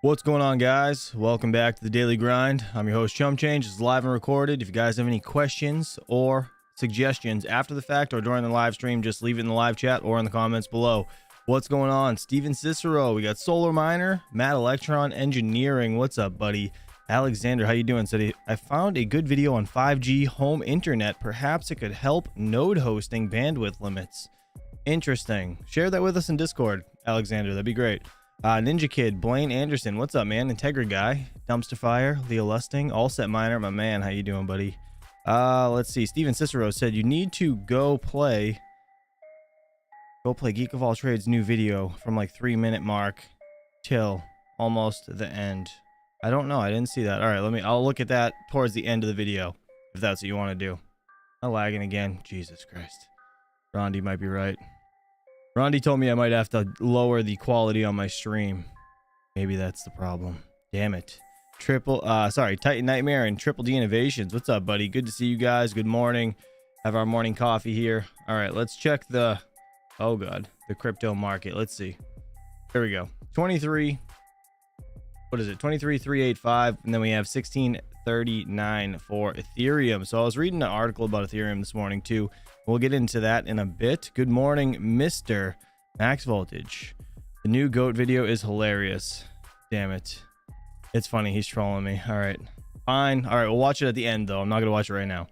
What's going on, guys? Welcome back to the Daily Grind. I'm your host, Chum Change. It's live and recorded. If you guys have any questions or suggestions after the fact or during the live stream, just leave it in the live chat or in the comments below. What's going on? Steven Cicero. We got Solar Miner, Matt Electron Engineering. What's up, buddy? Alexander, how you doing? Said, I found a good video on 5G home internet. Perhaps it could help node hosting bandwidth limits. Interesting. Share that with us in Discord, Alexander. That'd be great. Ninja Kid, Blaine Anderson, what's up, man? Integra Guy, Dumpster Fire, Leo Lusting, All Set Miner, my man. How you doing, buddy? Let's see. Steven Cicero said you need to go play Geek of All Trades new video from like 3-minute mark till almost the end. I don't know. I didn't see that. All right, I'll look at that towards the end of the video if that's what you want to do. I'm lagging again. Jesus Christ. Rondi might be right. Rondi told me I might have to lower the quality on my stream. Maybe that's the problem. Damn it. Titan Nightmare and Triple D Innovations. What's up, buddy? Good to see you guys. Good morning. Have our morning coffee here. All right, let's check the crypto market. Let's see. There we go. 23,385, and then we have 1639 for Ethereum. So I was reading an article about Ethereum this morning too. We'll get into that in a bit. Good morning, Mr. Max Voltage. The new GOAT video is hilarious. Damn it. It's funny. He's trolling me. All right. Fine. All right. We'll watch it at the end, though. I'm not going to watch it right now.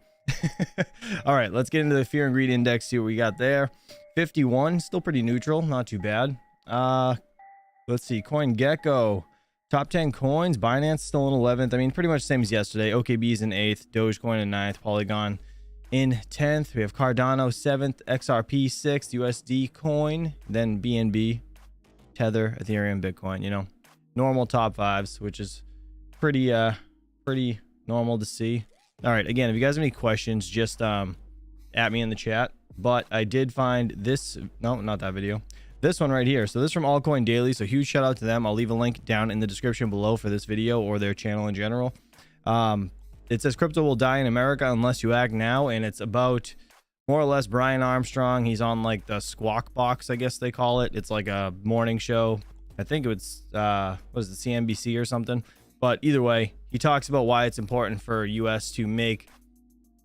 All right. Let's get into the Fear and Greed Index. See what we got there. 51. Still pretty neutral. Not too bad. Let's see. CoinGecko. Top 10 coins. Binance still in 11th. I mean, pretty much the same as yesterday. OKB is in 8th. Dogecoin in 9th. Polygon in 10th. We have Cardano 7th, XRP 6th, USD coin, then BNB, Tether, Ethereum, Bitcoin. You know, normal top fives, which is pretty normal to see. All right, again, if you guys have any questions, just at me in the chat. But I did find this, no, not that video, this one right here. So this is from Altcoin Daily, so huge shout out to them. I'll leave a link down in the description below for this video or their channel in general. It says crypto will die in America unless you act now, and it's about more or less Brian Armstrong. He's on like the Squawk Box, I guess they call it. It's like a morning show. I think it was what is it, CNBC or something. But either way, he talks about why it's important for US to make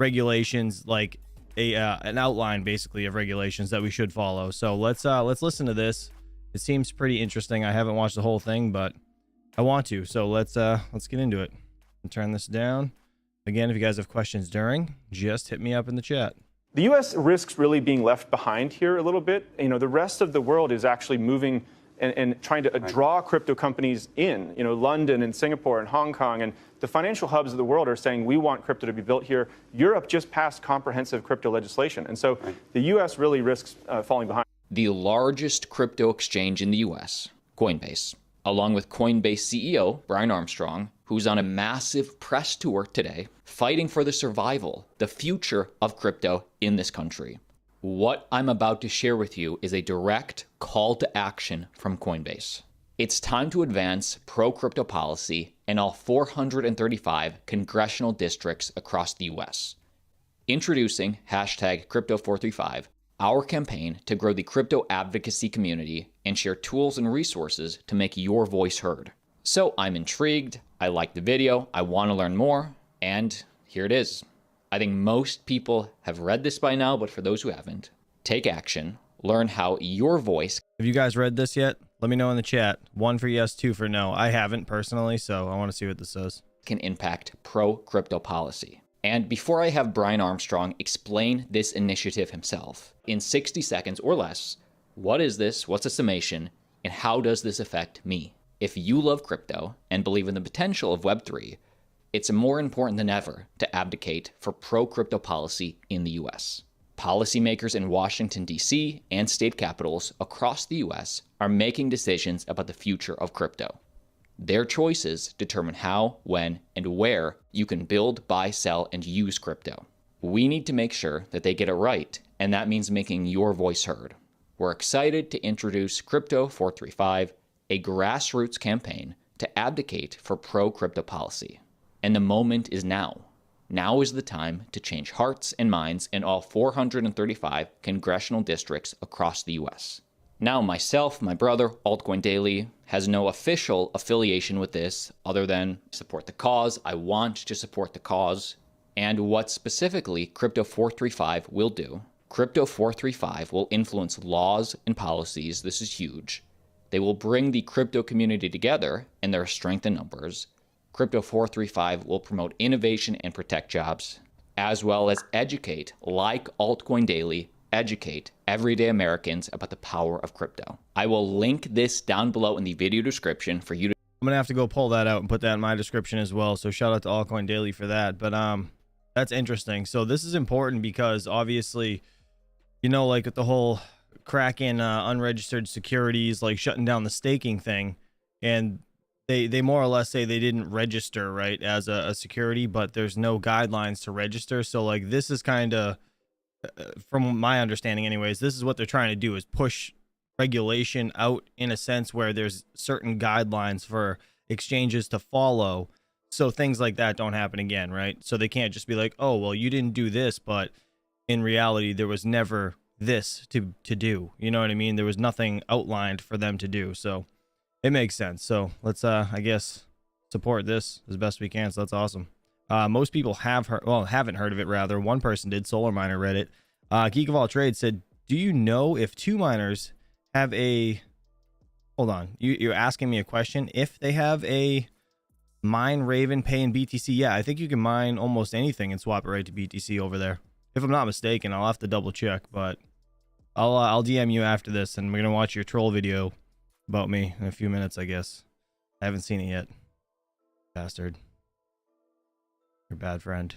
regulations like an outline basically of regulations that we should follow. So let's listen to this. It seems pretty interesting. I haven't watched the whole thing, but I want to. So let's get into it and turn this down. Again, if you guys have questions during, just hit me up in the chat. The U.S. risks really being left behind here a little bit. You know, the rest of the world is actually moving and trying to draw crypto companies in. You know, London and Singapore and Hong Kong and the financial hubs of the world are saying we want crypto to be built here. Europe just passed comprehensive crypto legislation. And so the U.S. really risks falling behind. The largest crypto exchange in the U.S., Coinbase, along with Coinbase CEO Brian Armstrong, who's on a massive press tour today, fighting for the survival, the future of crypto in this country. What I'm about to share with you is a direct call to action from Coinbase. It's time to advance pro-crypto policy in all 435 congressional districts across the US. Introducing #Crypto435, our campaign to grow the crypto advocacy community and share tools and resources to make your voice heard. So I'm intrigued, I like the video, I want to learn more, and here it is. I think most people have read this by now, but for those who haven't, take action, learn how your voice... Have you guys read this yet? Let me know in the chat. 1 for yes, 2 for no. I haven't personally, so I want to see what this says. ...can impact pro-crypto policy. And before I have Brian Armstrong explain this initiative himself, in 60 seconds or less, what is this, what's a summation, and how does this affect me? If you love crypto and believe in the potential of Web3, it's more important than ever to abdicate for pro-crypto policy in the US. Policymakers in Washington, D.C. and state capitals across the US are making decisions about the future of crypto. Their choices determine how, when, and where you can build, buy, sell, and use crypto. We need to make sure that they get it right, and that means making your voice heard. We're excited to introduce Crypto435, a grassroots campaign to advocate for pro-crypto policy. And the moment is now. Now is the time to change hearts and minds in all 435 congressional districts across the US. Now, myself, my brother, Altcoin Daily, has no official affiliation with this other than support the cause. I want to support the cause. And what specifically Crypto 435 will do. Crypto 435 will influence laws and policies. This is huge. They will bring the crypto community together in their strength in numbers. Crypto 435 will promote innovation and protect jobs, as well as educate, like Altcoin Daily, educate everyday Americans about the power of crypto. I will link this down below in the video description for you to... I'm going to have to go pull that out and put that in my description as well. So shout out to Altcoin Daily for that. But that's interesting. So this is important because obviously, you know, like with the whole Kraken unregistered securities, like shutting down the staking thing, and they more or less say they didn't register, right, as a security, but there's no guidelines to register. So like this is kind of, from my understanding anyways, this is what they're trying to do, is push regulation out in a sense where there's certain guidelines for exchanges to follow, so things like that don't happen again, right? So they can't just be like, oh, well, you didn't do this, but in reality there was never this to do, you know what I mean? There was nothing outlined for them to do. So it makes sense. So let's I guess support this as best we can. So that's awesome. Most people have heard, well, haven't heard of it rather. One person did. Solar Miner read it. Geek of All Trades said, do you know if two miners have a, hold on, you're asking me a question, if they have a mine Raven pay in BTC? Yeah, I think you can mine almost anything and swap it right to BTC over there, if I'm not mistaken. I'll have to double check, but I'll DM you after this, and we're gonna watch your troll video about me in a few minutes, I guess. I haven't seen it yet. Bastard. Your bad friend.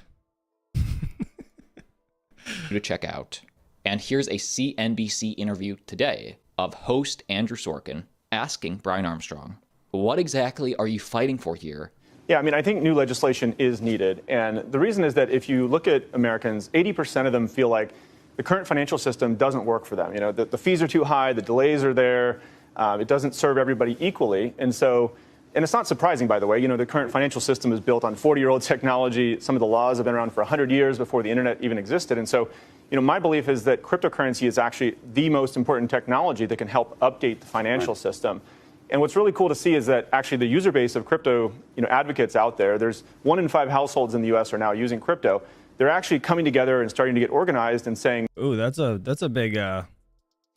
to check out. And here's a CNBC interview today of host Andrew Sorkin asking Brian Armstrong, what exactly are you fighting for here? Yeah, I mean, I think new legislation is needed. And the reason is that if you look at Americans, 80% of them feel like the current financial system doesn't work for them. You know, the fees are too high, the delays are there, it doesn't serve everybody equally. And so, and it's not surprising, by the way, you know, the current financial system is built on 40-year-old technology. Some of the laws have been around for 100 years before the internet even existed. And so, you know, my belief is that cryptocurrency is actually the most important technology that can help update the financial system. And what's really cool to see is that actually the user base of crypto, you know, advocates out there, there's 1 in 5 households in the US are now using crypto. They're actually coming together and starting to get organized and saying, ooh, that's a big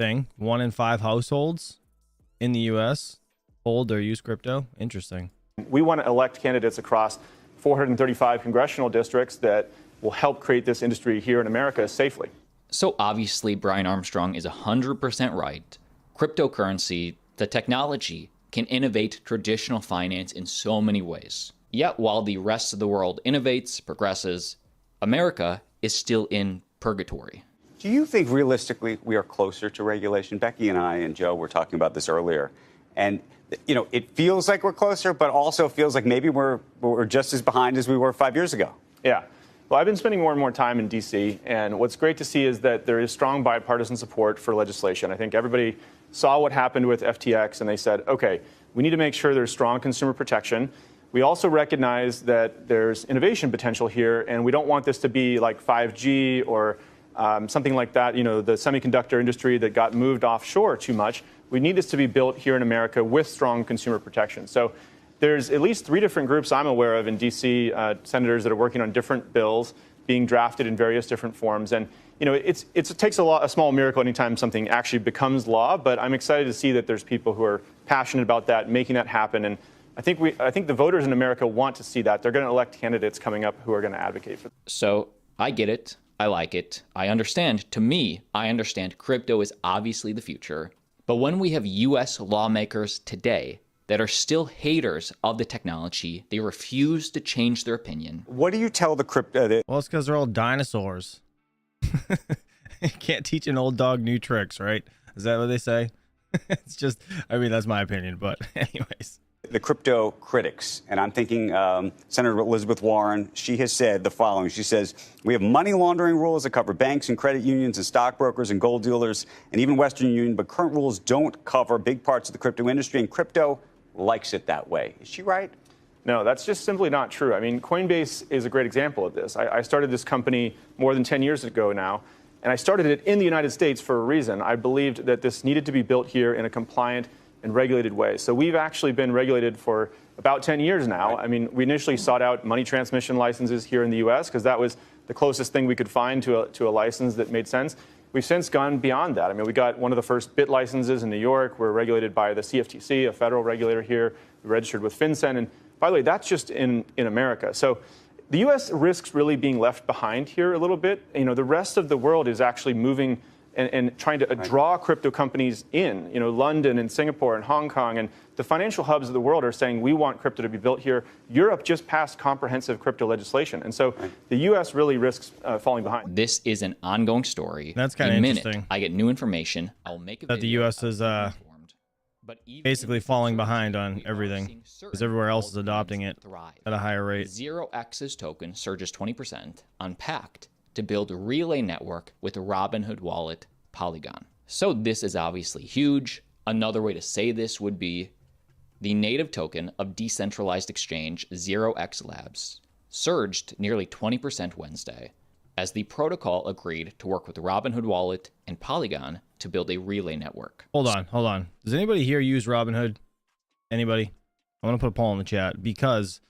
thing. 1 in 5 households in the US hold or use crypto. Interesting. We want to elect candidates across 435 congressional districts that will help create this industry here in America safely. So obviously Brian Armstrong is 100% right. Cryptocurrency, the technology, can innovate traditional finance in so many ways. Yet while the rest of the world innovates, progresses, America is still in purgatory. Do you think realistically we are closer to regulation? Becky and I and Joe were talking about this earlier. And, you know, it feels like we're closer, but also feels like maybe we're just as behind as we were 5 years ago. Yeah. Well, I've been spending more and more time in D.C., and what's great to see is that there is strong bipartisan support for legislation. I think everybody saw what happened with FTX, and they said, okay, we need to make sure there's strong consumer protection. We also recognize that there's innovation potential here, and we don't want this to be like 5G or something like that, you know, the semiconductor industry that got moved offshore too much. We need this to be built here in America with strong consumer protection. So there's at least 3 different groups I'm aware of in D.C., senators that are working on different bills being drafted in various different forms. And, you know, it takes a small miracle anytime something actually becomes law, but I'm excited to see that there's people who are passionate about that, making that happen. And I think the voters in America want to see that. They're going to elect candidates coming up who are going to advocate for that. So I get it. I like it. I understand. To me, I understand crypto is obviously the future. But when we have U.S. lawmakers today that are still haters of the technology, they refuse to change their opinion. What do you tell the crypto? Well, it's because they're all dinosaurs. You can't teach an old dog new tricks, right? Is that what they say? It's just, I mean, that's my opinion, but anyways. The crypto critics, and I'm thinking Senator Elizabeth Warren, she has said the following. She says, we have money laundering rules that cover banks and credit unions and stockbrokers and gold dealers and even Western Union, but current rules don't cover big parts of the crypto industry, and crypto likes it that way. Is she right? No, that's just simply not true. I mean, Coinbase is a great example of this. I started this company more than 10 years ago now, And I started it in the United States for a reason. I believed that this needed to be built here in a compliant and regulated way. So we've actually been regulated for about 10 years now. I mean, we initially sought out money transmission licenses here in the US because that was the closest thing we could find to a license that made sense. We've since gone beyond that. I mean, we got one of the first BIT licenses in New York. We're regulated by the CFTC, a federal regulator here. We're registered with FinCEN. And by the way, that's just in America. So the US risks really being left behind here a little bit. You know, the rest of the world is actually moving and trying to draw crypto companies in. You know, London and Singapore and Hong Kong and the financial hubs of the world are saying we want crypto to be built here. Europe just passed comprehensive crypto legislation, and so the U.S. really risks falling behind. This is an ongoing story. That's kind of interesting. I get new information. I'll make a video that the U.S. is basically falling behind on everything because everywhere else is adopting it at a higher rate. 0x's token surges 20% on Pact to build a relay network with a Robinhood wallet, Polygon. So this is obviously huge. Another way to say this would be the native token of decentralized exchange 0x Labs surged nearly 20% Wednesday as the protocol agreed to work with the Robinhood wallet and Polygon to build a relay network. Hold on. Does anybody here use Robinhood? Anybody? I want to put a poll in the chat because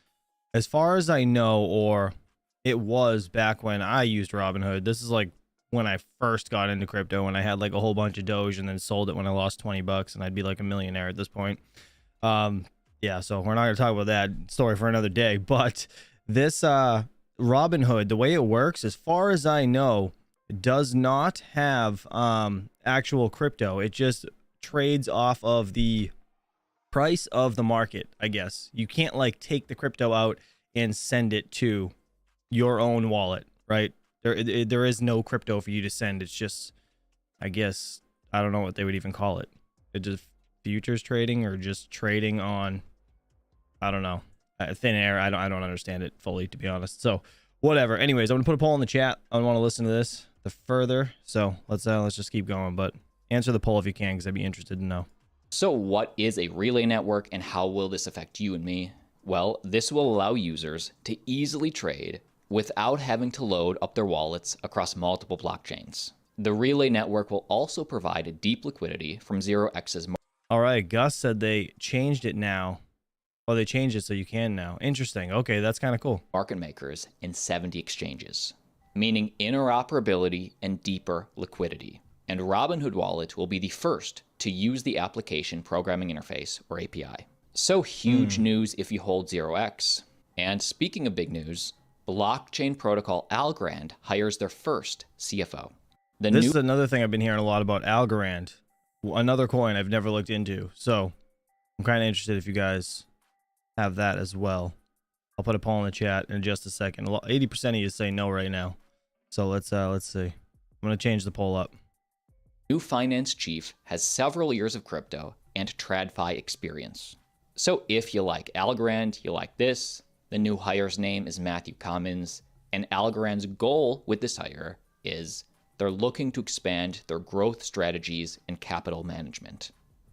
as far as I know, or it was back when I used Robinhood, this is like when I first got into crypto, when I had like a whole bunch of Doge and then sold it when I lost 20 bucks and I'd be like a millionaire at this point. Yeah, so we're not going to talk about that story for another day, but this Robinhood, the way it works, as far as I know, does not have actual crypto. It just trades off of the price of the market, I guess. You can't like take the crypto out and send it to your own wallet, right? There is no crypto for you to send. It's just, I guess, I don't know what they would even call it. It just futures trading or just trading on, I don't know, thin air. I don't understand it fully, to be honest. So whatever. Anyways, I'm gonna put a poll in the chat. I want to listen to this the further. So let's just keep going. But answer the poll if you can, because I'd be interested to know. So what is a relay network and how will this affect you and me? Well, this will allow users to easily trade without having to load up their wallets across multiple blockchains. The relay network will also provide deep liquidity from 0x's. All right, Gus said they changed it now. Oh, they changed it so you can now. Interesting. Okay, that's kind of cool. Market makers in 70 exchanges, meaning interoperability and deeper liquidity. And Robinhood Wallet will be the first to use the application programming interface, or API. So huge news if you hold 0x. And speaking of big news, blockchain protocol Algorand hires their first CFO. This is another thing I've been hearing a lot about, Algorand. Another coin I've never looked into. So I'm kind of interested if you guys have that as well. I'll put a poll in the chat in just a second. 80% of you say no right now. So let's see. I'm going to change the poll up. New finance chief has several years of crypto and TradFi experience. So if you like Algorand, you like this. The new hire's name is Matthew Commons, and Algorand's goal with this hire is they're looking to expand their growth strategies and capital management.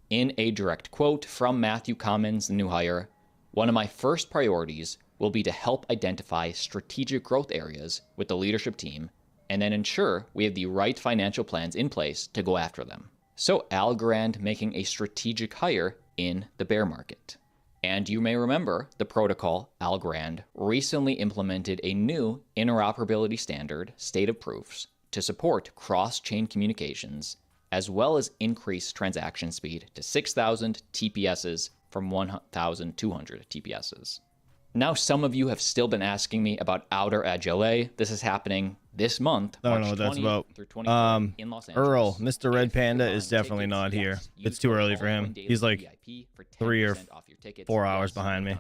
In a direct quote from Matthew Commons, the new hire, "One of my first priorities will be to help identify strategic growth areas with the leadership team and then ensure we have the right financial plans in place to go after them." So Algorand making a strategic hire in the bear market. And you may remember the protocol Algorand recently implemented a new interoperability standard, State of Proofs, to support cross-chain communications, as well as increase transaction speed to 6,000 TPSs from 1,200 TPSs. Now, some of you have still been asking me about Outer Edge LA. This is happening this month. I don't know what that's about. In Los Angeles. Earl, Mr. Red Panda is definitely not here. It's too early for him. He's like 3 or 4 hours behind me.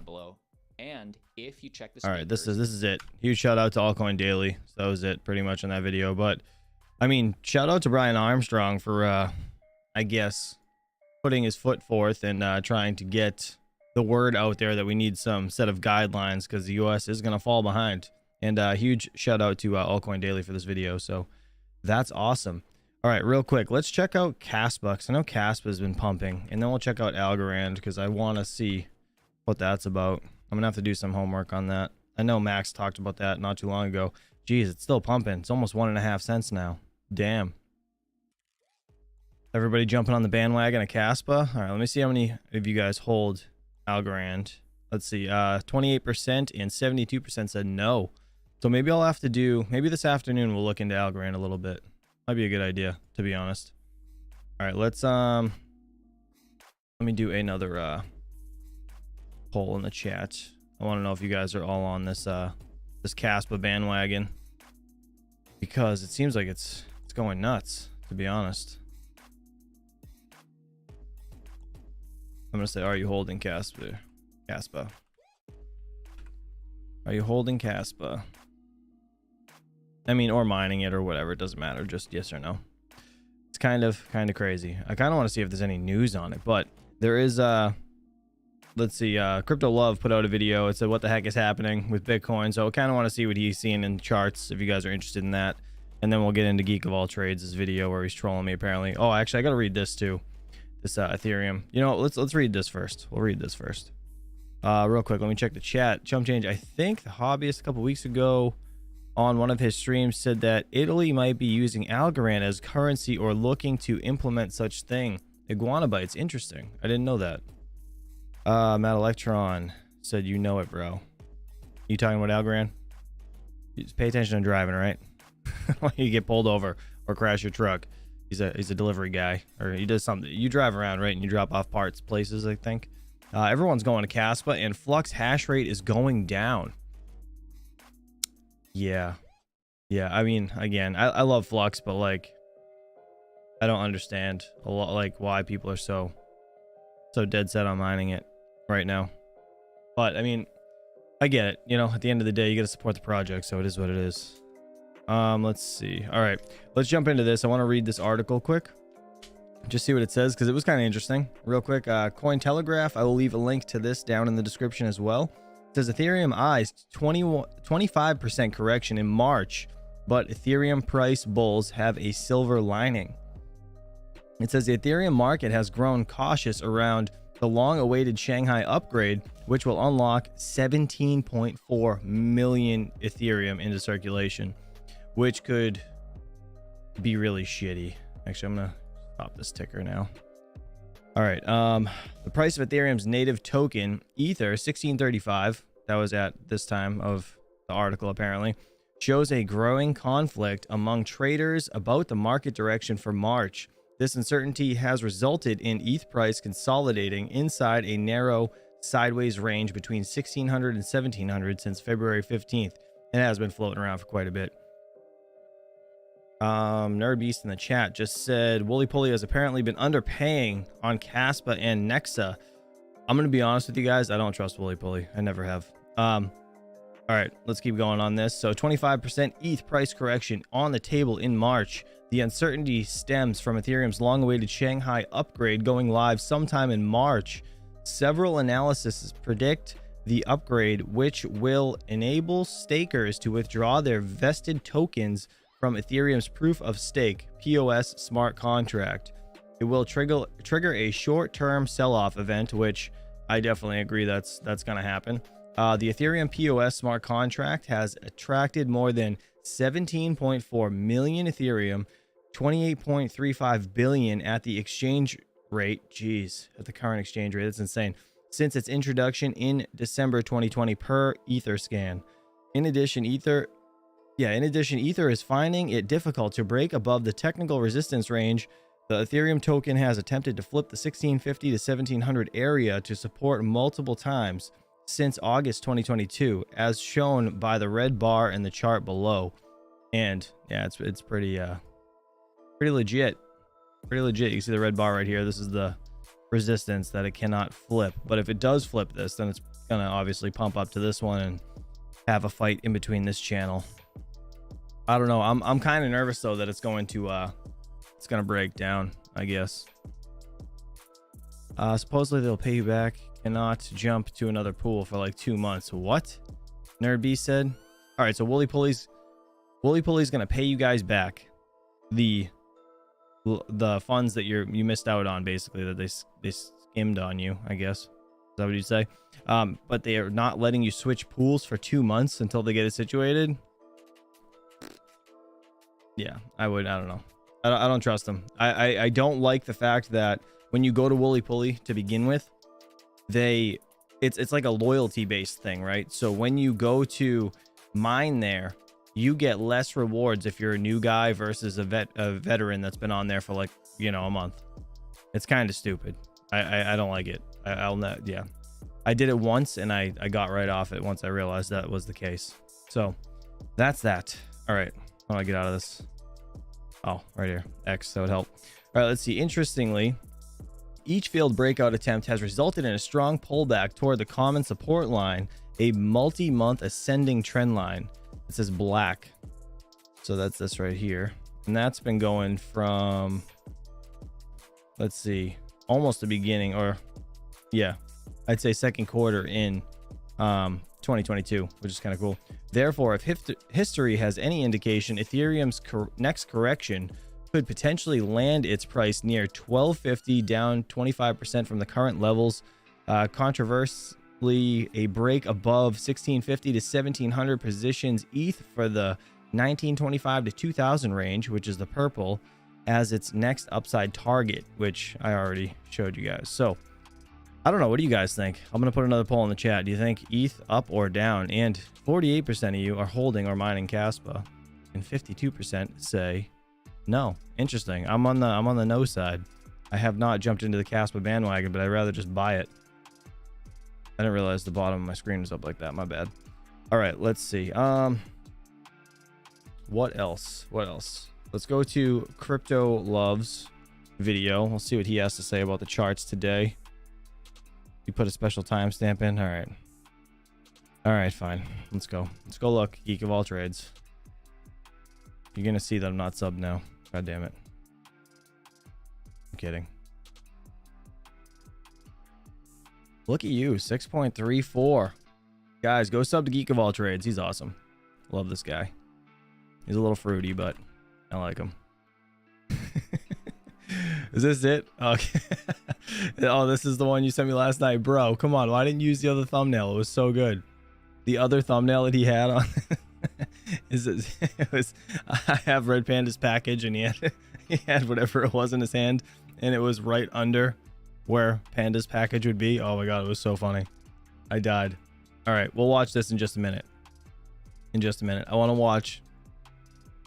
And if you check the all right, this is it. Huge shout out to Altcoin Daily. So that was it pretty much in that video. But I mean, shout out to Brian Armstrong for I guess putting his foot forth and trying to get the word out there that we need some set of guidelines because the US is going to fall behind. And huge shout out to Altcoin Daily for this video. So that's awesome. All right, real quick, let's check out Caspa. I know Caspa has been pumping, and then we'll check out Algorand because I want to see what that's about. I'm gonna have to do some homework on that. I know Max talked about that not too long ago. Geez, it's still pumping. It's almost 1.5 cents now. Damn. Everybody jumping on the bandwagon of Caspa. All right, let me see how many of you guys hold Algorand. Let's see. 28% and 72% said no. So maybe I'll have to do, maybe this afternoon we'll look into Algorand a little bit. Might be a good idea, to be honest. All right, let me do another poll in the chat. I want to know if you guys are all on this this Caspa bandwagon, because it seems like it's going nuts, to be honest. I'm gonna say, are you holding Caspa? Are you holding Caspa? I mean, or mining it or whatever, it doesn't matter, just yes or no. It's kind of crazy. I kind of want to see if there's any news on it, but there is let's see, Crypto Love put out a video. It said what the heck is happening with Bitcoin, so I kind of want to see what he's seeing in charts, if you guys are interested in that. And then we'll get into Geek of All Trades' video where he's trolling me apparently. Oh, actually I gotta read this too, this Ethereum. You know, let's read this first. We'll read this first real quick. Let me check the chat. Chump Change, I think the hobbyist a couple weeks ago on one of his streams said that Italy might be using Algorand as currency or looking to implement such thing. Iguana Bytes, interesting. I didn't know that. Matt Electron said, you know it, bro. You talking about Algorand? You just pay attention to driving, right? You get pulled over or crash your truck. He's a delivery guy, or he does something. You drive around, right? And you drop off parts places, I think. Everyone's going to Caspa, and Flux hash rate is going down. Yeah. I mean, again, I love Flux, but like, I don't understand a lot, like why people are so dead set on mining it right now. But I mean, I get it. You know, at the end of the day, you got to support the project, so it is what it is. Let's see. All right, let's jump into this. I want to read this article quick, just see what it says, because it was kind of interesting. Real quick, Cointelegraph, I will leave a link to this down in the description as well. It says Ethereum eyes 25% correction in March, but Ethereum price bulls have a silver lining. It says the Ethereum market has grown cautious around the long-awaited Shanghai upgrade, which will unlock 17.4 million Ethereum into circulation, which could be really shitty. Actually, I'm gonna stop this ticker now. All right, the price of Ethereum's native token, Ether 1635, that was at this time of the article apparently, shows a growing conflict among traders about the market direction for March. This uncertainty has resulted in ETH price consolidating inside a narrow sideways range between 1600 and 1700 since February 15th. It has been floating around for quite a bit. Nerd Beast in the chat just said Wooly Pulley has apparently been underpaying on Caspa and Nexa. I'm gonna be honest with you guys, I don't trust Wooly Pulley. I never have. All right, let's keep going on this. So 25% ETH price correction on the table in March. The uncertainty stems from Ethereum's long-awaited Shanghai upgrade going live sometime in March. Several analyses predict the upgrade, which will enable stakers to withdraw their vested tokens from Ethereum's proof of stake POS smart contract. It will trigger a short-term sell-off event, which I definitely agree that's going to happen. The Ethereum POS smart contract has attracted more than 17.4 million Ethereum, 28.35 billion at the exchange rate. Jeez, at the current exchange rate, that's insane. Since its introduction in December 2020 per Etherscan. In addition, Ether is finding it difficult to break above the technical resistance range. The Ethereum token has attempted to flip the 1650 to 1700 area to support multiple times since August 2022, as shown by the red bar in the chart below. And yeah, it's pretty legit. Pretty legit. You see the red bar right here. This is the resistance that it cannot flip. But if it does flip this, then it's gonna obviously pump up to this one and have a fight in between this channel. I don't know. I'm kind of nervous though that it's going to break down, I guess. Supposedly they'll pay you back. Cannot jump to another pool for like 2 months. What? Nerd B said. All right, so Wooly Pulley's gonna pay you guys back the funds that you missed out on, basically, that they skimmed on you, I guess. Is that what you'd say? But they are not letting you switch pools for 2 months until they get it situated. Yeah, I would. I don't know. I don't trust them. I don't like the fact that when you go to Wooly Pulley to begin with, it's like a loyalty based thing, right? So when you go to mine there, you get less rewards if you're a new guy versus a veteran that's been on there for like, you know, a month. It's kind of stupid. I don't like it. I'll not. Yeah, I did it once and I got right off it once I realized that was the case. So that's that. All right, how do I get out of this? Oh, right here. X, that would help. All right, let's see. Interestingly, each failed breakout attempt has resulted in a strong pullback toward the common support line, a multi-month ascending trend line. It says black. So that's this right here. And that's been going from, let's see, almost the beginning, or yeah, I'd say second quarter in 2022, which is kind of cool. Therefore, if history has any indication, Ethereum's next correction could potentially land its price near 1250, down 25% from the current levels. Controversially, a break above 1650 to 1700 positions ETH for the 1925 to 2000 range, which is the purple, as its next upside target, which I already showed you guys. So I don't know. What do you guys think? I'm going to put another poll in the chat. Do you think ETH up or down? And 48% of you are holding or mining Caspa, and 52% say no. Interesting. I'm on the no side. I have not jumped into the Caspa bandwagon, but I'd rather just buy it. I didn't realize the bottom of my screen was up like that. My bad. All right, let's see. What else? Let's go to Crypto Love's video. We'll see what he has to say about the charts today. You put a special timestamp in. All right, fine. Let's go look. Geek of all trades. You're gonna see that I'm not subbed now. God damn it. I'm kidding. Look at you, 6.34. Guys, go sub to Geek of all trades. He's awesome. Love this guy. He's a little fruity, but I like him. Is this it? Okay. Oh, this is the one you sent me last night, bro. Come on, why didn't you use the other thumbnail? It was so good. The other thumbnail that he had on it was, I have Red Panda's package, and he had whatever it was in his hand, and it was right under where Panda's package would be. Oh my god, it was so funny. I died. All right, we'll watch this in just a minute. I want to watch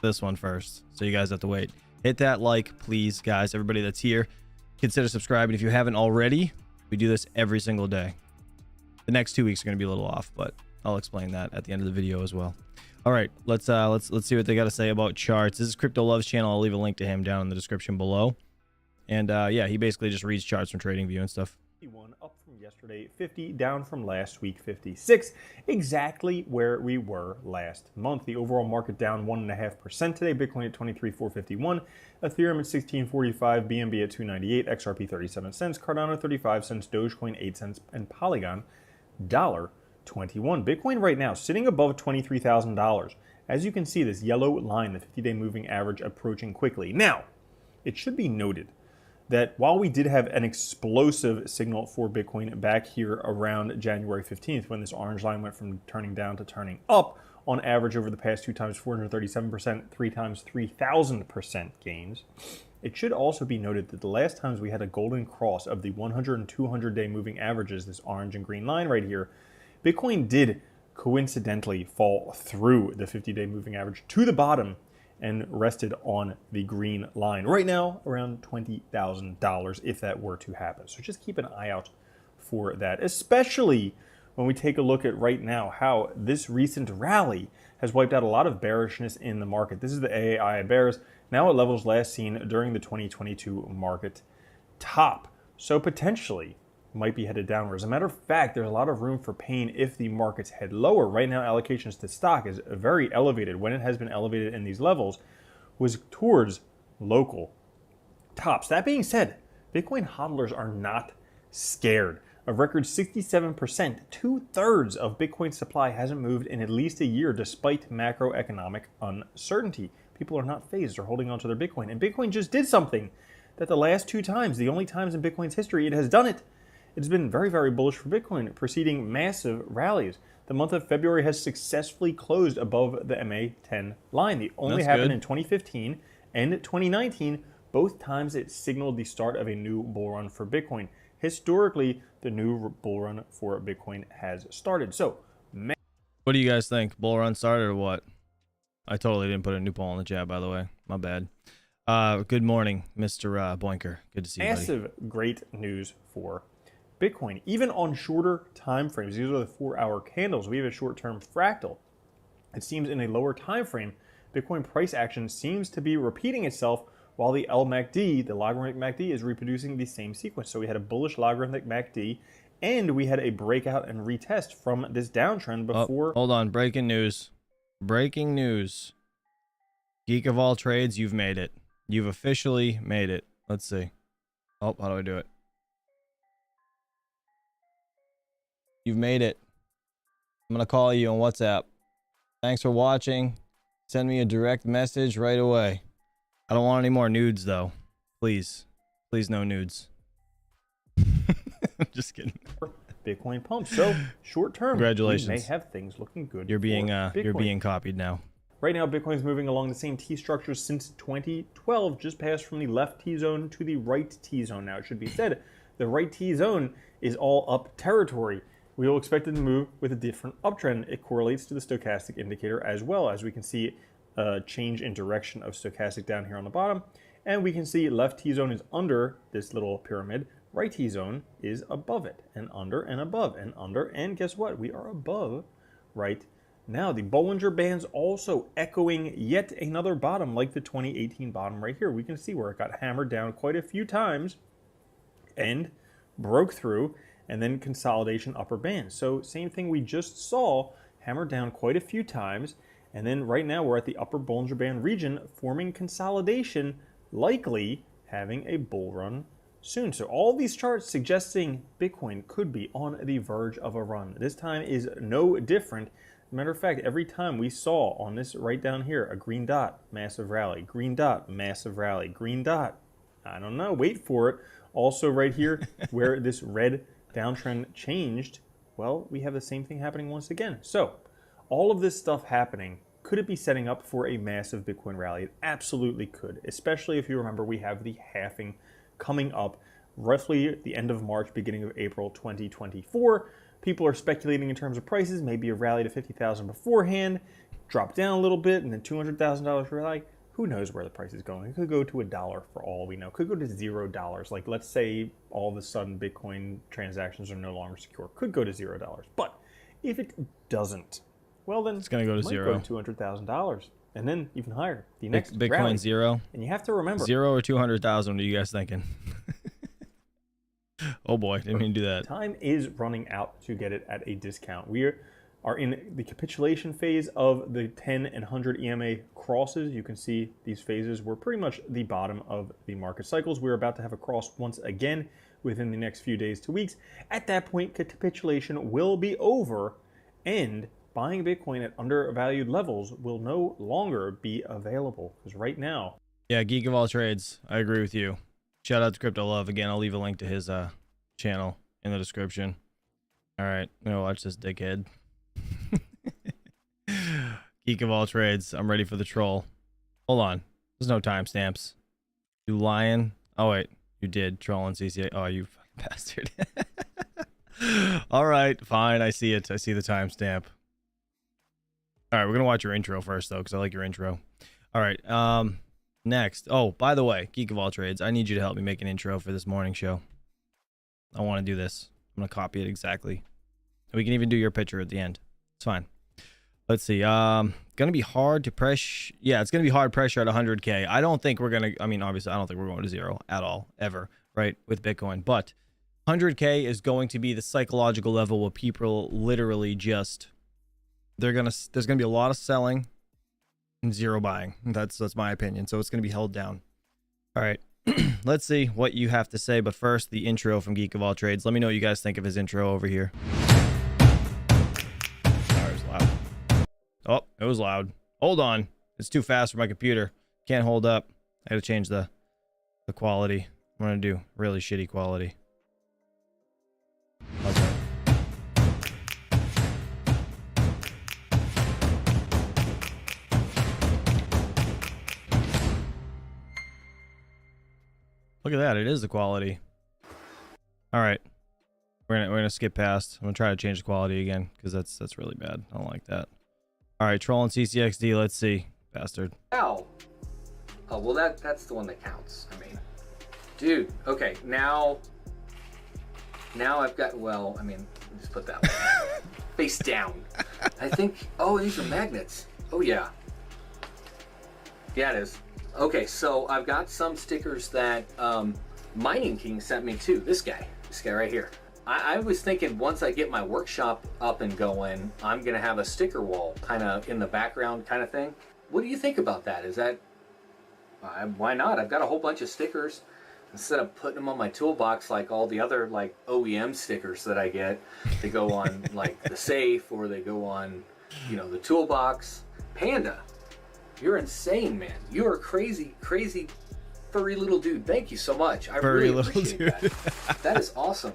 this one first, so you guys have to wait. Hit that like, please, guys. Everybody that's here, consider subscribing if you haven't already. We do this every single day. The next 2 weeks are going to be a little off, but I'll explain that at the end of the video as well. All right, let's see what they got to say about charts. This is Crypto Love's channel. I'll leave a link to him down in the description below. And yeah, he basically just reads charts from TradingView and stuff. 51 up from yesterday, 50 down from last week, 56, exactly where we were last month. The overall market down 1.5% today. Bitcoin at 23,451, Ethereum at 1645, BNB at 298, XRP 37 cents, Cardano 35 cents, Dogecoin 8 cents, and Polygon $1.21. Bitcoin right now sitting above $23,000. As you can see, this yellow line, the 50-day moving average, approaching quickly. Now, it should be noted that while we did have an explosive signal for Bitcoin back here around January 15th, when this orange line went from turning down to turning up, on average over the past 2 times 437%, 3 times 3,000% gains, it should also be noted that the last times we had a golden cross of the 100 and 200-day moving averages, this orange and green line right here, Bitcoin did coincidentally fall through the 50-day moving average to the bottom and rested on the green line. Right now, around $20,000 if that were to happen. So just keep an eye out for that, especially when we take a look at right now how this recent rally has wiped out a lot of bearishness in the market. This is the AAI bears, now at levels last seen during the 2022 market top. So potentially might be headed downward. As a matter of fact, there's a lot of room for pain if the markets head lower. Right now, allocations to stock is very elevated. When it has been elevated in these levels, was towards local tops. That being said, Bitcoin hodlers are not scared. A record 67%, 2/3 of Bitcoin supply hasn't moved in at least a year despite macroeconomic uncertainty. People are not phased. They're holding on to their Bitcoin. And Bitcoin just did something that the last 2 times, the only times in Bitcoin's history it has done it, it's been very, very bullish for Bitcoin, preceding massive rallies. the month of February has successfully closed above the MA10 line. The only That's happened good. in 2015 and 2019. Both times it signaled the start of a new bull run for Bitcoin. Historically, the new bull run for Bitcoin has started. So, What do you guys think? Bull run started or what? I totally didn't put a new poll in the chat, by the way. My bad. Good morning, Mr. Boinker. Good to see you, buddy. massive great news for Bitcoin. Even on shorter time frames, these are the 4-hour candles. We have a short-term fractal. It seems in a lower time frame, Bitcoin price action seems to be repeating itself while the LMACD, the logarithmic MACD, is reproducing the same sequence. So we had a bullish logarithmic MACD, and we had a breakout and retest from this downtrend before. Hold on. Breaking news. Breaking news. Geek of all trades, you've made it. You've officially made it. Let's see. Oh, how do I do it? You've made it. I'm going to call you on WhatsApp. Thanks for watching. Send me a direct message right away. I don't want any more nudes, though. Please. Please, no nudes. I'm just kidding. Bitcoin pump. So short term, Congratulations. we may have things looking good. You're being for you're Bitcoin. being copied now. Right now, Bitcoin's moving along the same T structure since 2012, just passed from the left T zone to the right T zone. Now, it should be said, the right T zone is all up territory. We will expect it to move with a different uptrend. It correlates to the stochastic indicator as well, as we can see a change in direction of stochastic down here on the bottom. And we can see left T zone is under this little pyramid. Right T zone is above it, and under and above and under. And guess what? We are above right now. The Bollinger Band's also echoing yet another bottom, like the 2018 bottom right here. We can see where it got hammered down quite a few times and broke through, and then consolidation upper band. So same thing we just saw, hammered down quite a few times, and then right now we're at the upper Bollinger Band region, forming consolidation, likely having a bull run soon. So all these charts suggesting Bitcoin could be on the verge of a run. This time is no different. Matter of fact, every time we saw on this right down here, a green dot, massive rally, green dot, massive rally, green dot, I don't know, wait for it. Also right here, where this red downtrend changed, well, we have the same thing happening once again. So all of this stuff happening, could it be setting up for a massive Bitcoin rally? It absolutely could, especially if you remember we have the halving coming up roughly at the end of March, beginning of April 2024. People are speculating in terms of prices, maybe a rally to 50,000 beforehand, drop down a little bit, and then $200,000 rally. Who knows where the price is going? It could go to $1 for all we know. It could go to $0. Like, let's say all of a sudden Bitcoin transactions are no longer secure. Could go to $0. But if it doesn't, well then It's gonna go to it might zero. Go to $200,000, and then even higher. The next Bitcoin rally. zero. And you have to remember, 0 or 200,000. What are you guys thinking? Oh boy, didn't mean to do that. time is running out to get it at a discount. We are in the capitulation phase of the 10 and 100 EMA crosses. You can see these phases were pretty much the bottom of the market cycles. We're about to have a cross once again within the next few days to weeks. At that point, capitulation will be over, and buying Bitcoin at undervalued levels will no longer be available. Because right now, Yeah, Geek of all trades. I agree with you. Shout out to Crypto Love again. I'll leave a link to his channel in the description. All right, I'm gonna watch this dickhead. Geek of all trades. I'm ready for the troll. Hold on. There's no timestamps. You lying? Oh wait, you did trolling CCA. Oh, you fucking bastard. All right, fine. I see it. I see the timestamp. All right, we're gonna watch your intro first though, because I like your intro. All right. Next. Oh, by the way, Geek of all trades, I need you to help me make an intro for this morning show. I want to do this. I'm gonna copy it exactly. We can even do your picture at the end. It's fine. Let's see. Gonna be hard to press. Yeah, it's gonna be hard pressure at 100K. I don't think we're gonna. I mean, obviously, I don't think we're going to zero at all, ever, right, with Bitcoin. But 100K is going to be the psychological level where people literally just. There's gonna be a lot of selling and zero buying. That's my opinion. So it's gonna be held down. All right. Let's see what you have to say. But first, the intro from Geek of all trades. Let me know what you guys think of his intro over here. Sorry, it was loud. Oh, it was loud. Hold on. It's too fast for my computer. Can't hold up. I gotta change the quality. I'm gonna do really shitty quality. Okay. Look at that. It is the quality. All right. We're gonna skip past. I'm gonna try to change the quality again because that's really bad. I don't like that. All right, trolling CCXD. Let's see, bastard. Ow. Oh well, that's the one that counts. I mean, dude. Okay, now I've got. Well, I mean, just put that one face down. I think. Oh, these are magnets. Oh yeah. Yeah, it is. Okay, so I've got some stickers that Mining King sent me too. This guy right here. I was thinking once I get my workshop up and going, I'm gonna have a sticker wall kind of in the background kind of thing. What do you think about that? Is that, why not? I've got a whole bunch of stickers. Instead of putting them on my toolbox like all the other like OEM stickers that I get, they go on like the safe or they go on, you know, the toolbox. Panda, you're insane, man. You are crazy, crazy, furry little dude. Thank you so much. I Furry really little appreciate dude. that. That is awesome.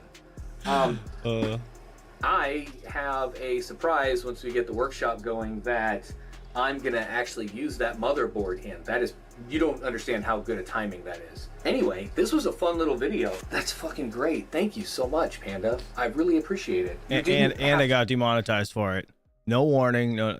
I have a surprise once we get the workshop going that I'm gonna actually use that motherboard in. That is, you don't understand how good a timing that is. Anyway, this was a fun little video. That's fucking great. Thank you so much, Panda. I really appreciate it. And I got demonetized for it. No warning. No.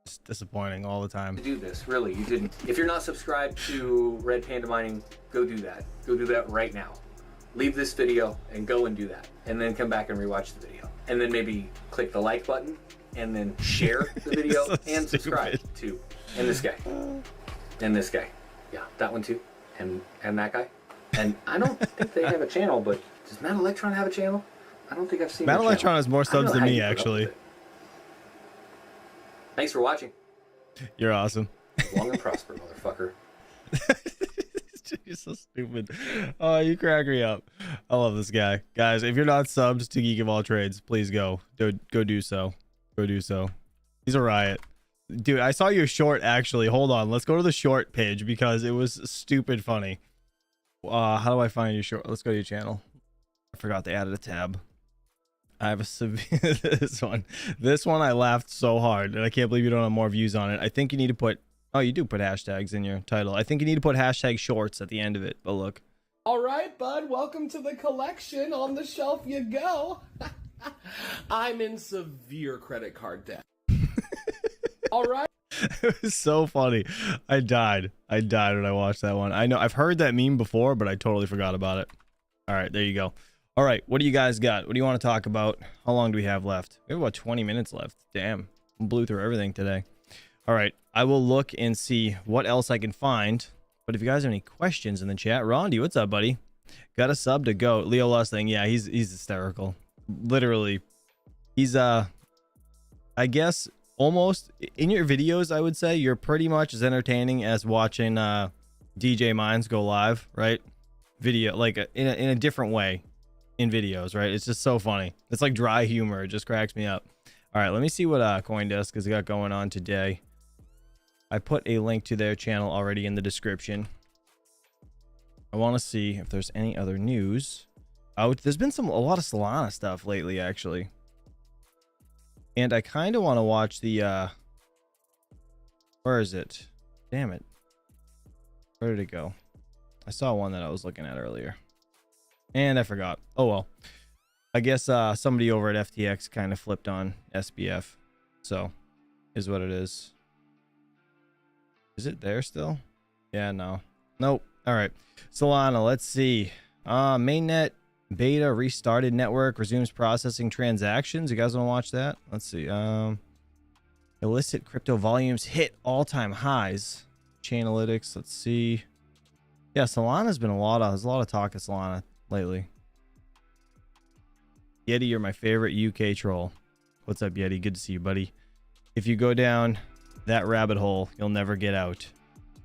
It's disappointing all the time. To do this, really, you didn't. If you're not subscribed to Red Panda Mining, go do that. Go do that right now. Leave this video and go and do that, and then come back and rewatch the video, and then maybe click the like button, and then share the video So and subscribe too. And this guy, and this guy, yeah, that one too, and that guy. And I don't think they have a channel, but does Matt Electron have a channel? I don't think I've seen. Matt their Electron channel. has more I don't subs know than how me, you put up with actually. it. Thanks for watching. You're awesome. Long and prosper, motherfucker. You're so stupid. Oh, you crack me up. I love this guy. Guys, if you're not subbed to Geek of All Trades, please go do so. Go do so. He's a riot. Dude, I saw your short actually. Hold on. Let's go to the short page because it was stupid funny. How do I find your short? Let's go to your channel. I forgot they added a tab. I have a severe this one I laughed so hard and I can't believe you don't have more views on it. I think you need to put, oh, you do put hashtags in your title. I think you need to put hashtag shorts at the end of it, but look. All right, bud, welcome to the collection. On the shelf you go. I'm in severe credit card debt. All right. It was so funny. I died when I watched that one. I know I've heard that meme before, but I totally forgot about it. All right, there you go. All right, what do you guys got? What do you want to talk about? How long do we have left? We have about 20 minutes left. Damn, blew through everything today. All right, I will look and see what else I can find. But if you guys have any questions in the chat, Rondi, what's up, buddy? Got a sub to go. Leo Lusting, yeah, he's hysterical. Literally, he's I guess almost in your videos, I would say you're pretty much as entertaining as watching DJ Minds go live, right? Video, like in a different way. In videos, right? It's just so funny. It's like dry humor. It just cracks me up. All right, let me see what Coindesk has got going on today. I put a link to their channel already in the description. I want to see if there's any other news out. There's been a lot of Solana stuff lately, actually. And I kind of want to watch the where is it? Damn it. Where did it go? I saw one that I was looking at earlier. And I forgot. Oh, well. I guess somebody over at FTX kind of flipped on SBF. So, is what it is. Is it there still? Yeah, no. Nope. All right. Solana, let's see. Mainnet beta restarted network resumes processing transactions. You guys want to watch that? Let's see. Illicit crypto volumes hit all-time highs. Chainalytics, let's see. Yeah, Solana's been there's a lot of talk of Solana lately. Yeti, you're my favorite UK troll. What's up, Yeti? Good to see you, buddy. If you go down that rabbit hole, you'll never get out,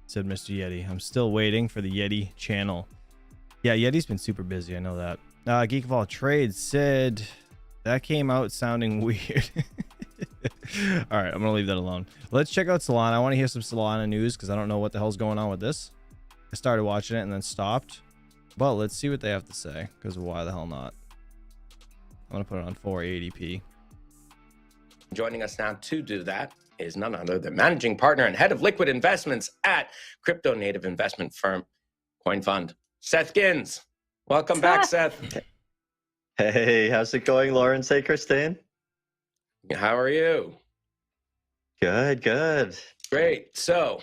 said Mr. Yeti. I'm still waiting for the Yeti channel. Yeah, Yeti's been super busy. I know that. Geek of All Trades said that came out sounding weird. All right, I'm gonna leave that alone. Let's check out Solana. I want to hear some Solana news because I don't know what the hell's going on with this. I started watching it and then stopped. But let's see what they have to say, because why the hell not? I'm going to put it on 480p. Joining us now to do that is none other than managing partner and head of liquid investments at crypto native investment firm Coin Fund, Seth Gins. Welcome back, Seth. Hey, how's it going, Lawrence? Hey, Christine. How are you? Good, good. Great. So,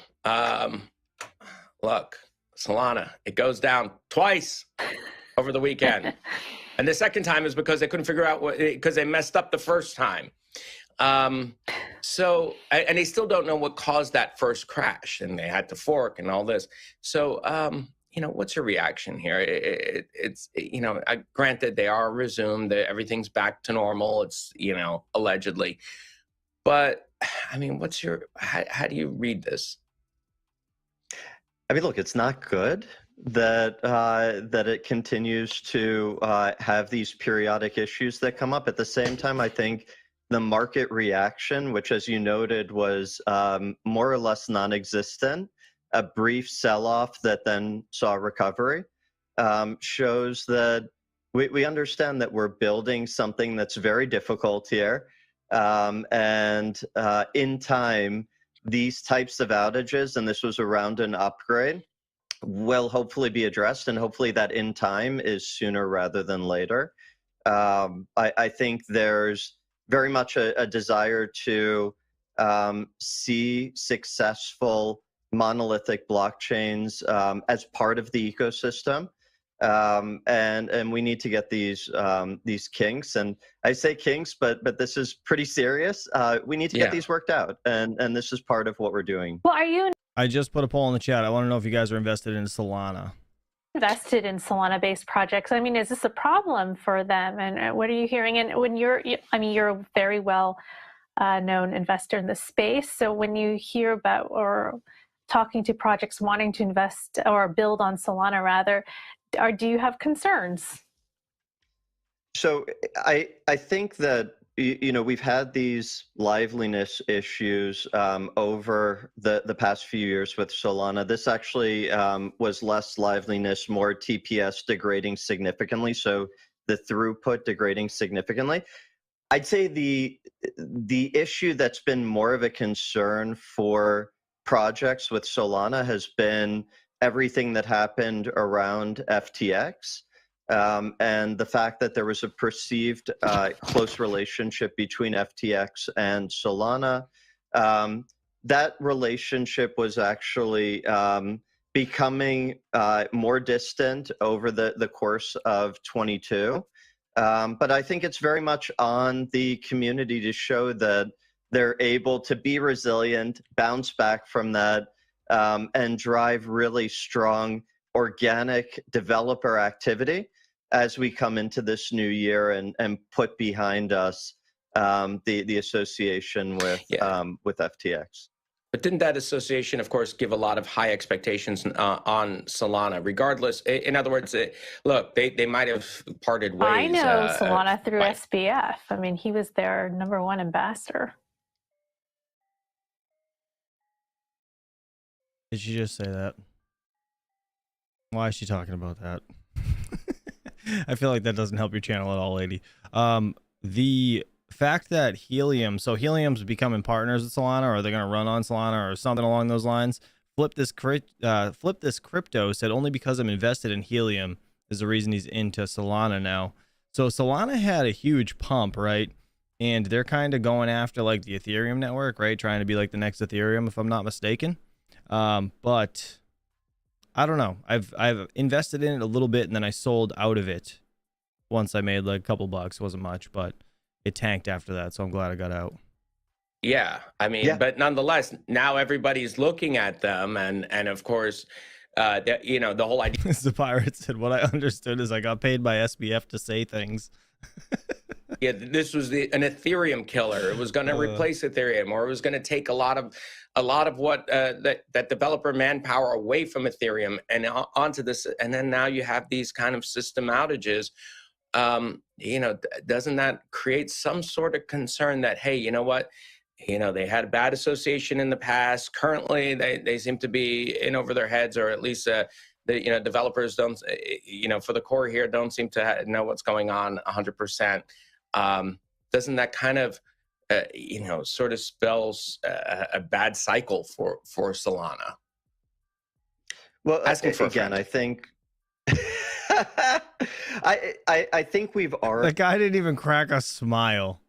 look, Solana, it goes down twice over the weekend. And the second time is because they couldn't figure out because they messed up the first time. So, and they still don't know what caused that first crash, and they had to fork and all this. So, what's your reaction here? It's granted they are resumed, everything's back to normal. It's, allegedly, but I mean, how do you read this? I mean, look, it's not good that it continues to have these periodic issues that come up. At the same time, I think the market reaction, which, as you noted, was more or less non-existent, a brief sell-off that then saw recovery, shows that we understand that we're building something that's very difficult here. And in time, these types of outages, and this was around an upgrade, will hopefully be addressed, and hopefully that in time is sooner rather than later. I think there's very much a desire to see successful monolithic blockchains as part of the ecosystem, and we need to get these kinks. And I say kinks, but this is pretty serious. We need to get these worked out, and this is part of what we're doing. Well, are you I just put a poll in the chat. I want to know if you guys are invested in Solana. invested in Solana-based projects? I mean, is this a problem for them? And what are you hearing? And when you're a very well known investor in the space. So when you hear about or talking to projects wanting to invest or build on Solana, rather, do you have concerns? So I think that we've had these liveliness issues over the past few years with Solana. This actually was less liveliness, more TPS degrading significantly, so the throughput degrading significantly. I'd say the issue that's been more of a concern for projects with Solana has been everything that happened around FTX. And the fact that there was a perceived close relationship between FTX and Solana. That relationship was actually becoming more distant over the course of 22. But I think it's very much on the community to show that they're able to be resilient, bounce back from that, and drive really strong organic developer activity as we come into this new year and put behind us the association with FTX. But didn't that association, of course, give a lot of high expectations on Solana, regardless? In other words, look, they might have parted ways. I know Solana through SBF. I mean, he was their #1 ambassador. Did she just say that? Why is she talking about that? I feel like that doesn't help your channel at all, lady. The fact that Helium's becoming partners with Solana, or they're going to run on Solana or something along those lines. Flip this crypto said only because I'm invested in Helium is the reason he's into Solana now. So Solana had a huge pump, right? And they're kind of going after like the Ethereum network, right? Trying to be like the next Ethereum, if I'm not mistaken. But I don't know. I've invested in it a little bit, and then I sold out of it once I made like a couple bucks. It wasn't much, but it tanked after that, so I'm glad I got out. Yeah, I mean, but nonetheless, now everybody's looking at them, and of course, the whole idea. The pirate said, "What I understood is I got paid by SBF to say things." Yeah, this was an Ethereum killer. It was going to replace Ethereum, or it was going to take a lot of what that developer manpower away from Ethereum and onto this. And then now you have these kind of system outages. Doesn't that create some sort of concern that, hey, you know what? They had a bad association in the past. Currently, they seem to be in over their heads, or at least the developers don't, for the core here, don't seem to know what's going on 100%. Doesn't that kind of sort of spells a bad cycle for Solana. Well, Asking for again, a I think I think we've That guy didn't even crack a smile.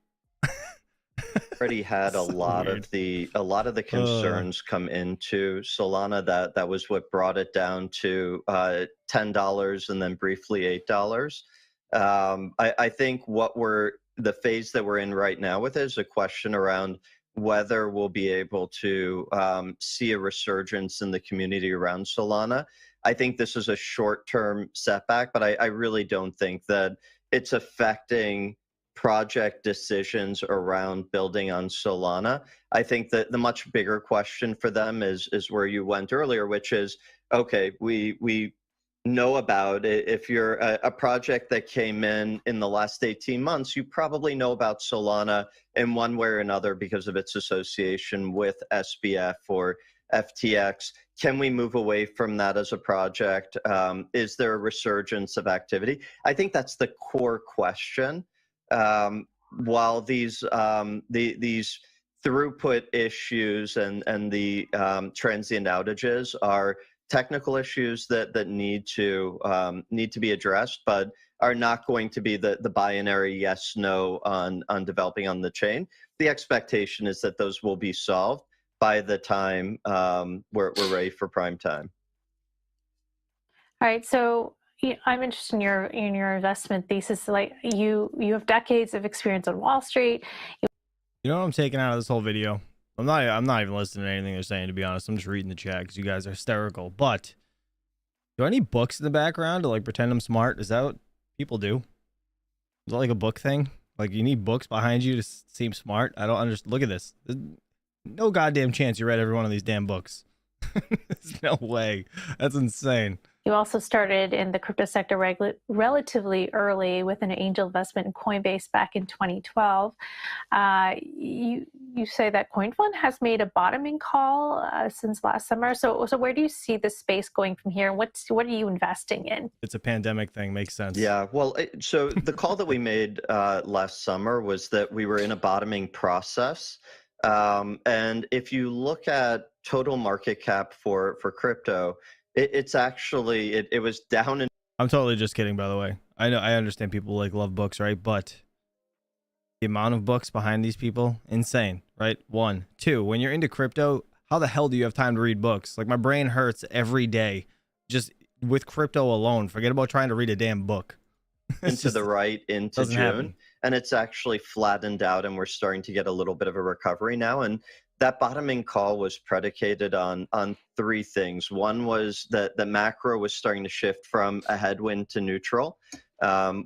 already had a So lot weird. of the concerns come into Solana. That was what brought it down to $10 and then briefly $8. I think the phase that we're in right now with it is a question around whether we'll be able to see a resurgence in the community around Solana. I think this is a short-term setback, but I really don't think that it's affecting project decisions around building on Solana. I think that the much bigger question for them is where you went earlier, which is, okay, we know about it. If you're a project that came in the last 18 months, you probably know about Solana in one way or another because of its association with SBF or FTX. Can we move away from that as a project? Is there a resurgence of activity? I think that's the core question. While these throughput issues and the transient outages are technical issues that need to be addressed, but are not going to be the binary yes no on developing on the chain. The expectation is that those will be solved by the time we're ready for prime time. All right, so I'm interested in your investment thesis. Like you have decades of experience on Wall Street. You know what I'm taking out of this whole video? I'm not even listening to anything they're saying, to be honest. I'm just reading the chat because you guys are hysterical. But do I need books in the background to like pretend I'm smart? Is that what people do? Is that like a book thing? Like you need books behind you to seem smart? I don't understand. Look at this. There's no goddamn chance you read every one of these damn books. There's no way. That's insane. You also started in the crypto sector relatively early with an angel investment in Coinbase back in 2012. You say that CoinFund has made a bottoming call since last summer. So where do you see the space going from here? What are you investing in? It's a pandemic thing. Makes sense. Yeah. Well, so the call that we made last summer was that we were in a bottoming process. And if you look at total market cap for crypto, it's actually it was down in. I'm totally just kidding, by the way. I know, I understand people like love books, right? But the amount of books behind these people, insane, right? 1, 2, when you're into crypto, how the hell do you have time to read books? Like my brain hurts every day just with crypto alone. Forget about trying to read a damn book. Into June. Happen. And it's actually flattened out and we're starting to get a little bit of a recovery now. And that bottoming call was predicated on 3 things. One was that the macro was starting to shift from a headwind to neutral.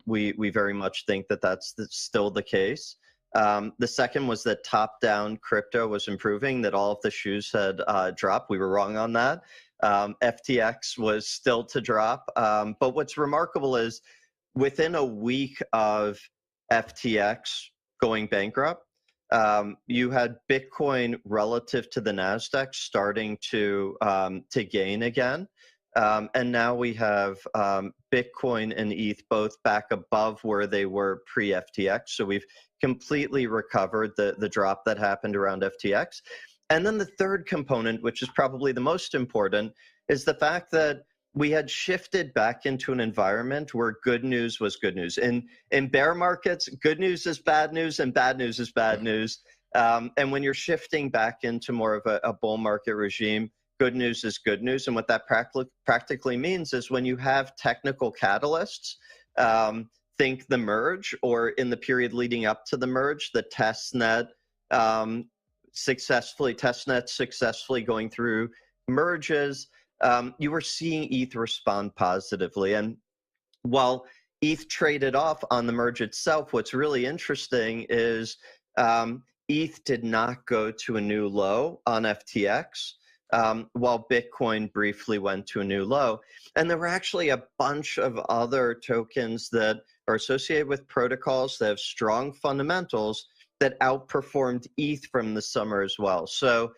We very much think that that's still the case. The second was that top-down crypto was improving, that all of the shoes had dropped. We were wrong on that. FTX was still to drop. But what's remarkable is within a week of FTX going bankrupt, you had Bitcoin relative to the Nasdaq starting to gain again, and now we have Bitcoin and ETH both back above where they were pre-FTX. So we've completely recovered the drop that happened around FTX. And then the third component, which is probably the most important, is the fact that we had shifted back into an environment where good news was good news. In bear markets, good news is bad news and bad news is bad news. And when you're shifting back into more of a bull market regime, good news is good news. And what that practically means is when you have technical catalysts, think the merge, or in the period leading up to the merge, the testnet successfully going through merges, you were seeing ETH respond positively. And while ETH traded off on the merge itself, what's really interesting is ETH did not go to a new low on FTX, while Bitcoin briefly went to a new low. And there were actually a bunch of other tokens that are associated with protocols that have strong fundamentals that outperformed ETH from the summer as well. So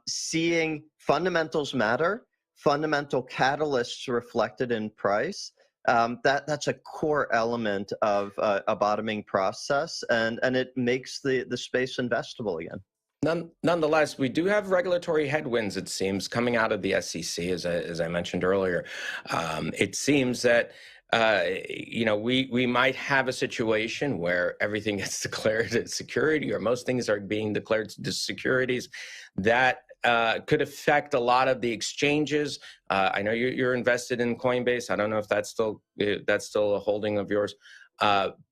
seeing fundamentals matter, fundamental catalysts reflected in price, that's a core element of a bottoming process, and it makes the space investable again. Nonetheless, we do have regulatory headwinds, it seems, coming out of the SEC, as I mentioned earlier. It seems that we might have a situation where everything gets declared as security, or most things are being declared as securities. That could affect a lot of the exchanges. I know you're invested in Coinbase. I don't know if that's still a holding of yours.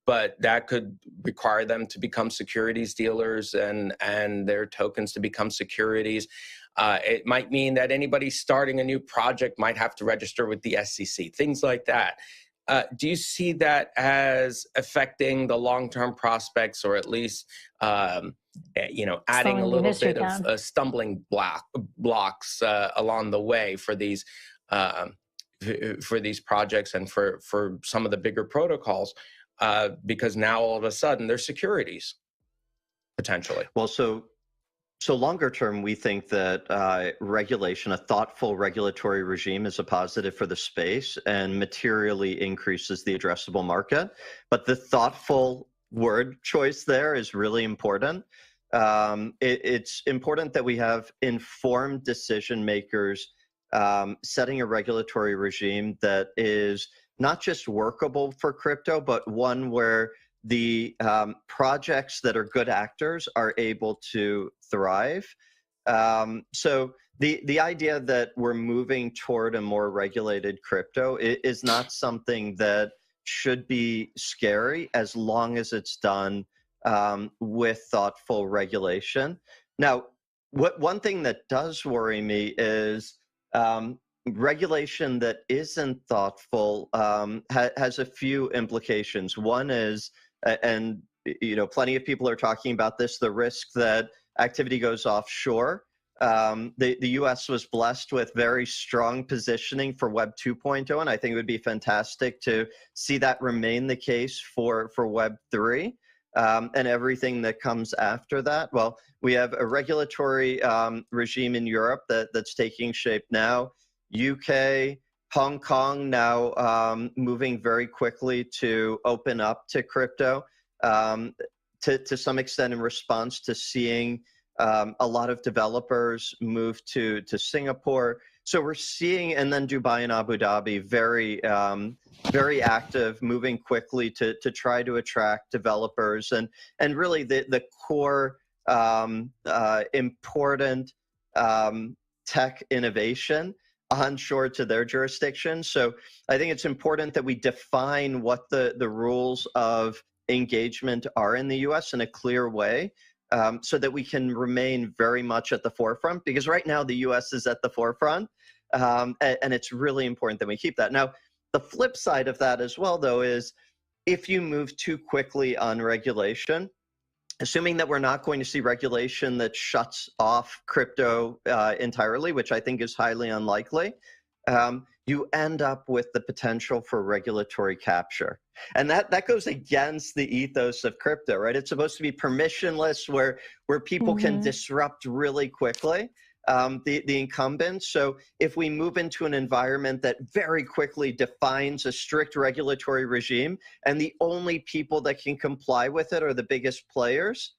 But that could require them to become securities dealers and their tokens to become securities. It might mean that anybody starting a new project might have to register with the SEC, things like that. Do you see that as affecting the long-term prospects, or at least, adding a little bit of stumbling blocks along the way for these projects and for some of the bigger protocols? Because now all of a sudden they're securities, potentially. Well, so longer term, we think that regulation, a thoughtful regulatory regime, is a positive for the space and materially increases the addressable market. But the thoughtful word choice there is really important. It's important that we have informed decision makers setting a regulatory regime that is not just workable for crypto, but one where the projects that are good actors are able to thrive. So the idea that we're moving toward a more regulated crypto is not something that should be scary, as long as it's done with thoughtful regulation. Now, one thing that does worry me is regulation that isn't thoughtful has a few implications. One is, and plenty of people are talking about this, the risk that activity goes offshore. The US was blessed with very strong positioning for Web 2.0, and I think it would be fantastic to see that remain the case for Web 3 and everything that comes after that. Well, we have a regulatory regime in Europe that's taking shape now. UK, Hong Kong now moving very quickly to open up to crypto to some extent in response to seeing a lot of developers move to Singapore. So we're seeing, and then Dubai and Abu Dhabi, very active, moving quickly to try to attract developers and really the core important tech innovation onshore to their jurisdiction. So I think it's important that we define what the rules of engagement are in the US in a clear way, so that we can remain very much at the forefront, because right now the US is at the forefront, and it's really important that we keep that. Now, the flip side of that as well, though, is if you move too quickly on regulation, assuming that we're not going to see regulation that shuts off crypto entirely, which I think is highly unlikely, you end up with the potential for regulatory capture. And that goes against the ethos of crypto, right? It's supposed to be permissionless, where people can disrupt really quickly the incumbents. So if we move into an environment that very quickly defines a strict regulatory regime, and the only people that can comply with it are the biggest players,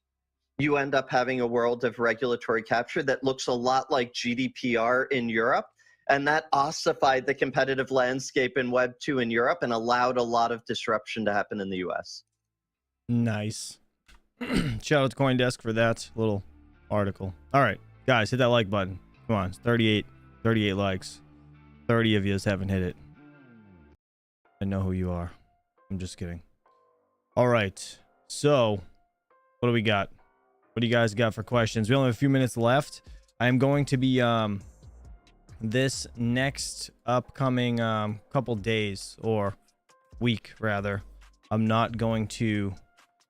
you end up having a world of regulatory capture that looks a lot like GDPR in Europe. And that ossified the competitive landscape in Web 2 in Europe and allowed a lot of disruption to happen in the US. Nice. Shout out to CoinDesk for that little article. All right, guys, hit that like button. Come on, it's 38 likes. 30 of you haven't hit it. I know who you are. I'm just kidding. All right, so what do we got? What do you guys got for questions? We only have a few minutes left. I am going to be this next upcoming couple days, or week rather, I'm not going to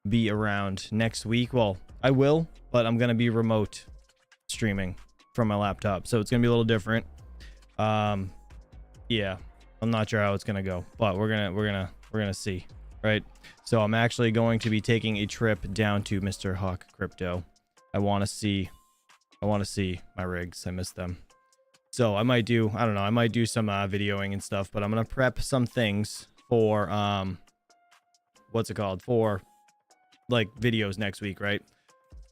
be around next week. Well, I will, but I'm going to be remote streaming from my laptop, so it's going to be a little different. Yeah, I'm not sure how it's going to go, but we're going to see, right? So I'm actually going to be taking a trip down to Mr. Hawk Crypto. I want to see my rigs. I miss them. So I might do some videoing and stuff, but I'm going to prep some things for what's it called, for like videos next week, right?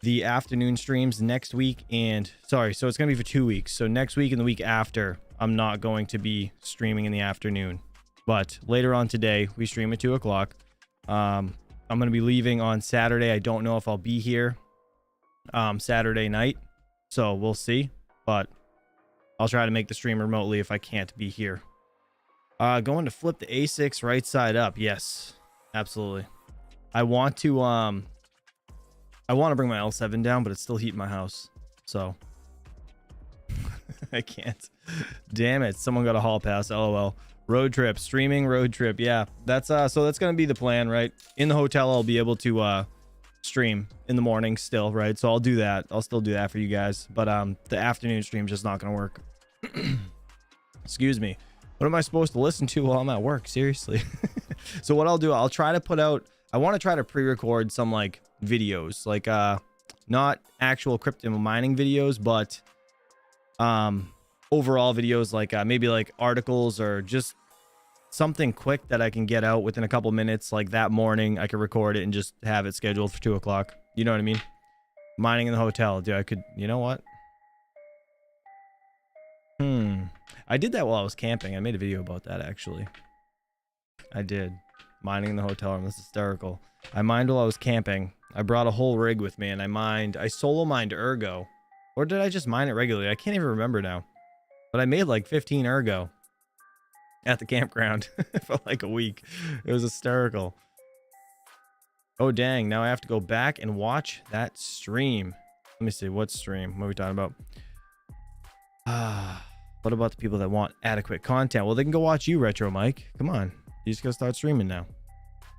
The afternoon streams next week, and sorry, so it's gonna be for 2 weeks. So next week and the week after, I'm not going to be streaming in the afternoon, but later on today we stream at 2 o'clock. I'm gonna be leaving on Saturday. I don't know if I'll be here Saturday night, so we'll see, but I'll try to make the stream remotely if I can't be here. Going to flip the A6 right side up. Yes, absolutely. I want to bring my L7 down, but it's still heating my house, so I can't. Damn it, someone got a hall pass. LOL. Road trip, streaming road trip. Yeah, that's so that's gonna be the plan, right? In the hotel I'll be able to stream in the morning still, right? So I'll do that. I'll still do that for you guys, but the afternoon stream's just not gonna work. Excuse me. What am I supposed to listen to while I'm at work? Seriously. So what I'll do, I'll try to put out, I want to try to pre-record some like videos, like not actual crypto mining videos, but overall videos, like maybe like articles or just something quick that I can get out within a couple minutes. Like that morning I could record it and just have it scheduled for 2 o'clock. You know what I mean? Mining in the hotel, dude. I could, you know what? I did that while I was camping. I made a video about that, actually. I did. Mining in the hotel room. That's hysterical. I mined while I was camping. I brought a whole rig with me, and I solo mined Ergo. Or did I just mine it regularly? I can't even remember now. But I made like 15 Ergo at the campground for like a week. It was hysterical. Oh, dang. Now I have to go back and watch that stream. Let me see. What stream? What are we talking about? What about the people that want adequate content? Well, they can go watch you, Retro Mike. Come on. You just gotta start streaming now.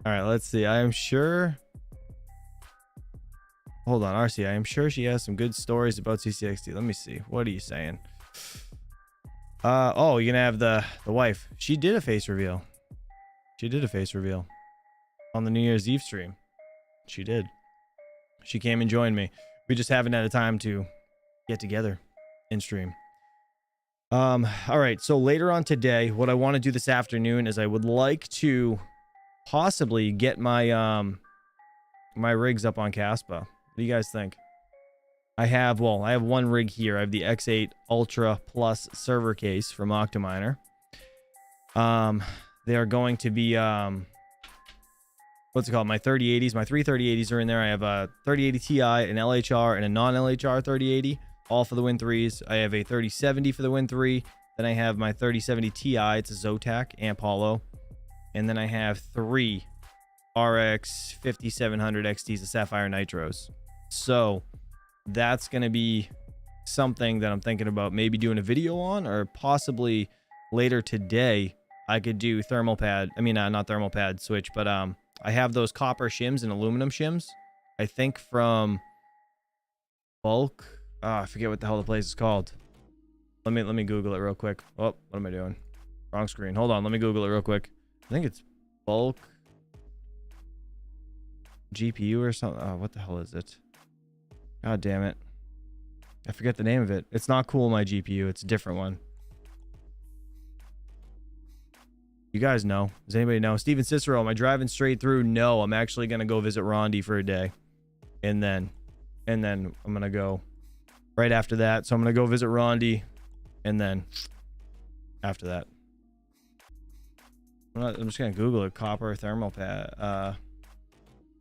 All right, let's see. I am sure... Hold on, RC. I am sure she has some good stories about CCXT. Let me see. What are you saying? Oh, you're gonna have the wife. She did a face reveal. She did a face reveal on the New Year's Eve stream. She did. She came and joined me. We just haven't had a time to get together in stream. All right, so later on today, what I want to do this afternoon is I would like to possibly get my my rigs up on Caspa. What do you guys think? I have one rig here. I have the X8 Ultra Plus server case from Octominer. They are going to be what's it called? My 3080s. My three 3080s are in there. I have a 3080 Ti, an LHR, and a non-LHR 3080. All for the Win 3s. I have a 3070 for the Win 3. Then I have my 3070 Ti. It's a Zotac Amp Hollow. And then I have 3 RX 5700 XTs, the Sapphire Nitros. So that's going to be something that I'm thinking about maybe doing a video on, or possibly later today I could do thermal pad. I mean, not thermal pad switch, but I have those copper shims and aluminum shims. I think from Bulk. I forget what the hell the place is called. Let me Google it real quick. Oh, what am I doing? Wrong screen. Hold on. Let me Google it real quick. I think it's Bulk GPU or something. Oh, what the hell is it? God damn it. I forget the name of it. It's not Cool My GPU. It's a different one. You guys know. Does anybody know? Steven Cicero, am I driving straight through? No, I'm actually going to go visit Rondi for a day. And then I'm going to go right after that. So I'm going to go visit Rondi. And then after that, I'm just going to Google it. Copper thermal pad,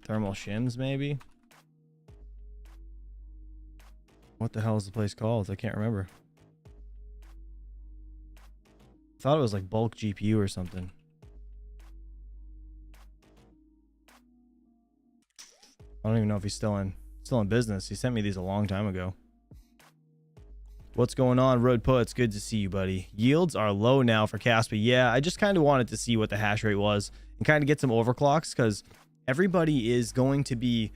thermal shims, maybe. What the hell is the place called? I can't remember. I thought it was like Bulk GPU or something. I don't even know if he's still in business. He sent me these a long time ago. What's going on, Road Puts? Good to see you, buddy. Yields are low now for Caspa. Yeah, I just kind of wanted to see what the hash rate was and kind of get some overclocks, because everybody is going to be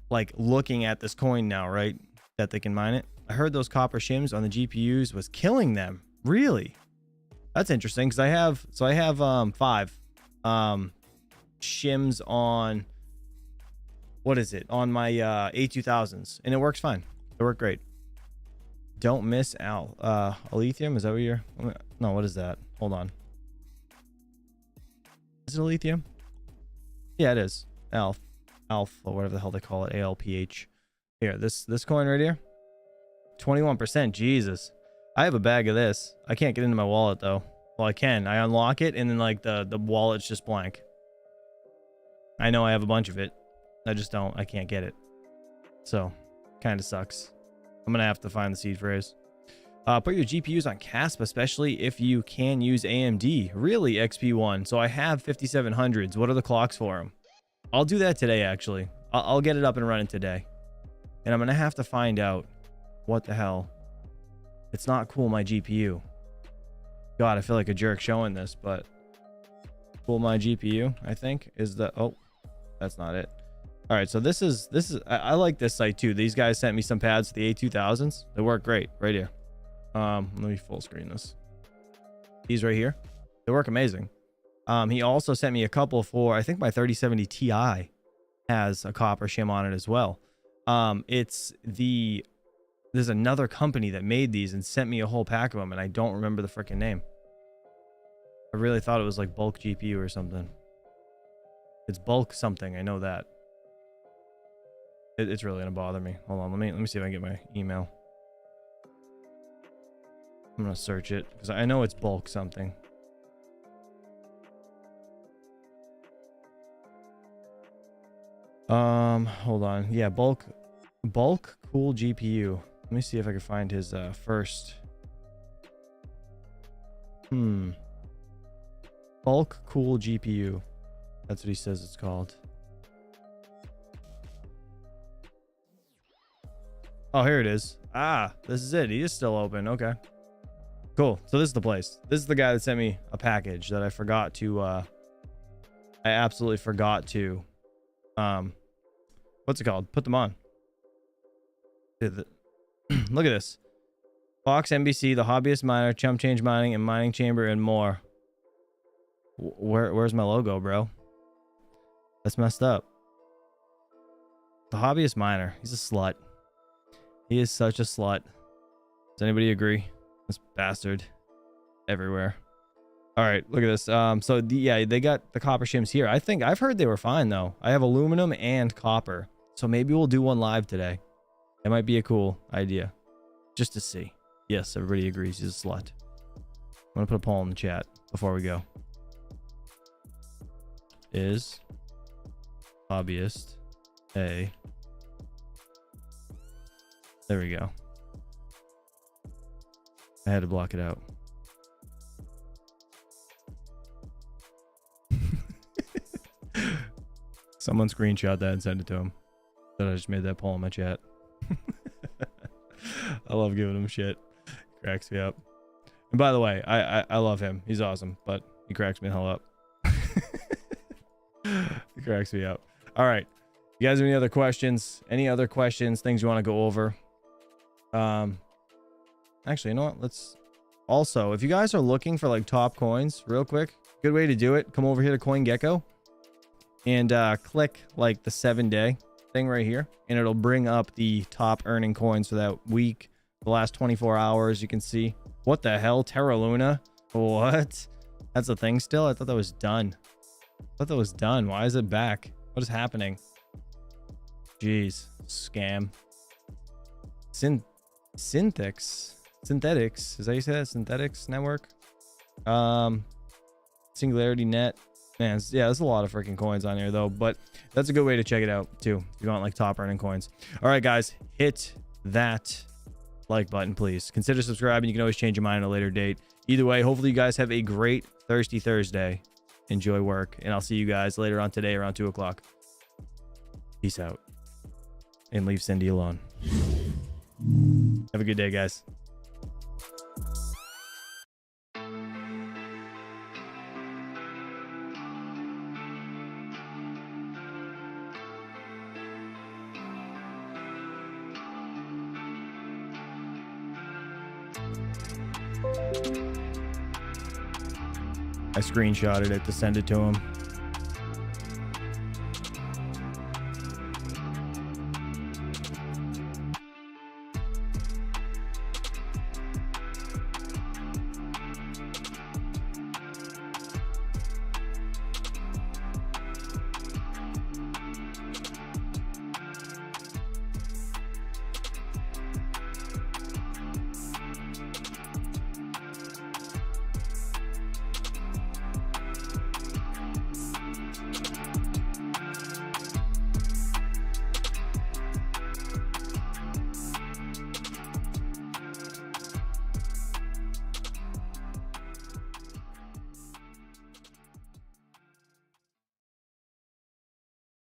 like looking at this coin now, right? That they can mine it. I heard those copper shims on the GPUs was killing them. Really? That's interesting, because I have 5 shims on, what is it, on my A2000s, and it works fine. It worked great. Don't miss out. Alethrium, is that what you're... No, what is that? Hold on. Is it a lithium? Yeah, it is. Alpha, or whatever the hell they call it. ALPH. Here, this coin right here. 21%. Jesus. I have a bag of this. I can't get into my wallet though. Well, I can. I unlock it and then like the wallet's just blank. I know I have a bunch of it. I can't get it. So, kind of sucks. I'm going to have to find the seed phrase. Put your GPUs on CASP, especially if you can use AMD. Really, XP1. So I have 5700s. What are the clocks for them? I'll do that today, actually. I'll get it up and running today. And I'm going to have to find out what the hell. It's not cool, my GPU. God, I feel like a jerk showing this, but cool, my GPU, I think, is the... Oh, that's not it. All right, so this is I like this site too. These guys sent me some pads for the A2000s. They work great right here. Let me full screen this. These right here, they work amazing. He also sent me a couple for, I think my 3070 Ti has a copper shim on it as well. There's another company that made these and sent me a whole pack of them, and I don't remember the freaking name. I really thought it was like bulk GPU or something. It's bulk something, I know that. It's really gonna bother me. Hold on, let me see if I can get my email. I'm gonna search it because I know it's bulk something. Hold on. Yeah, bulk cool GPU. Let me see if I can find his first. Bulk cool GPU. That's what he says it's called. Oh, here it is. Ah, this is it. He is still open. Okay. Cool. So this is the place. This is the guy that sent me a package that I forgot to I absolutely forgot to what's it called? Put them on. Look at this. Fox, NBC, The Hobbyist Miner, Chump Change Mining, and Mining Chamber, and more. Where's my logo, bro? That's messed up. The Hobbyist Miner. He's a slut. He is such a slut. Does anybody agree? This bastard. Everywhere. All right, look at this. So yeah, they got the copper shims here. I've heard they were fine though. I have aluminum and copper. So maybe we'll do one live today. That might be a cool idea. Just to see. Yes, everybody agrees he's a slut. I'm gonna put a poll in the chat before we go. Is hobbyist a... There we go. I had to block it out. Someone screenshot that and send it to him. That I just made that poll in my chat. I love giving him shit. Cracks me up. And by the way, I love him. He's awesome, but he cracks me the hell up. He cracks me up. All right. You guys have any other questions? Any other questions? Things you want to go over? Actually, you know what? Let's also, if you guys are looking for like top coins, real quick, good way to do it. Come over here to CoinGecko and click like the 7-day thing right here, and it'll bring up the top earning coins for that week, the last 24 hours. You can see what the hell, Terra Luna. What? That's a thing still? I thought that was done. Why is it back? What is happening? Jeez, scam. Synthetics, is that how you say that? Synthetics network. Singularity Net. Man, yeah, there's a lot of freaking coins on here though, but that's a good way to check it out too if you want like top earning coins. All right, guys, hit that like button, please. Consider subscribing. You can always change your mind at a later date. Either way, hopefully you guys have a great Thirsty Thursday. Enjoy work, and I'll see you guys later on today around 2 o'clock. Peace out, and leave Cindy alone. Have a good day, guys. I screenshotted it to send it to him.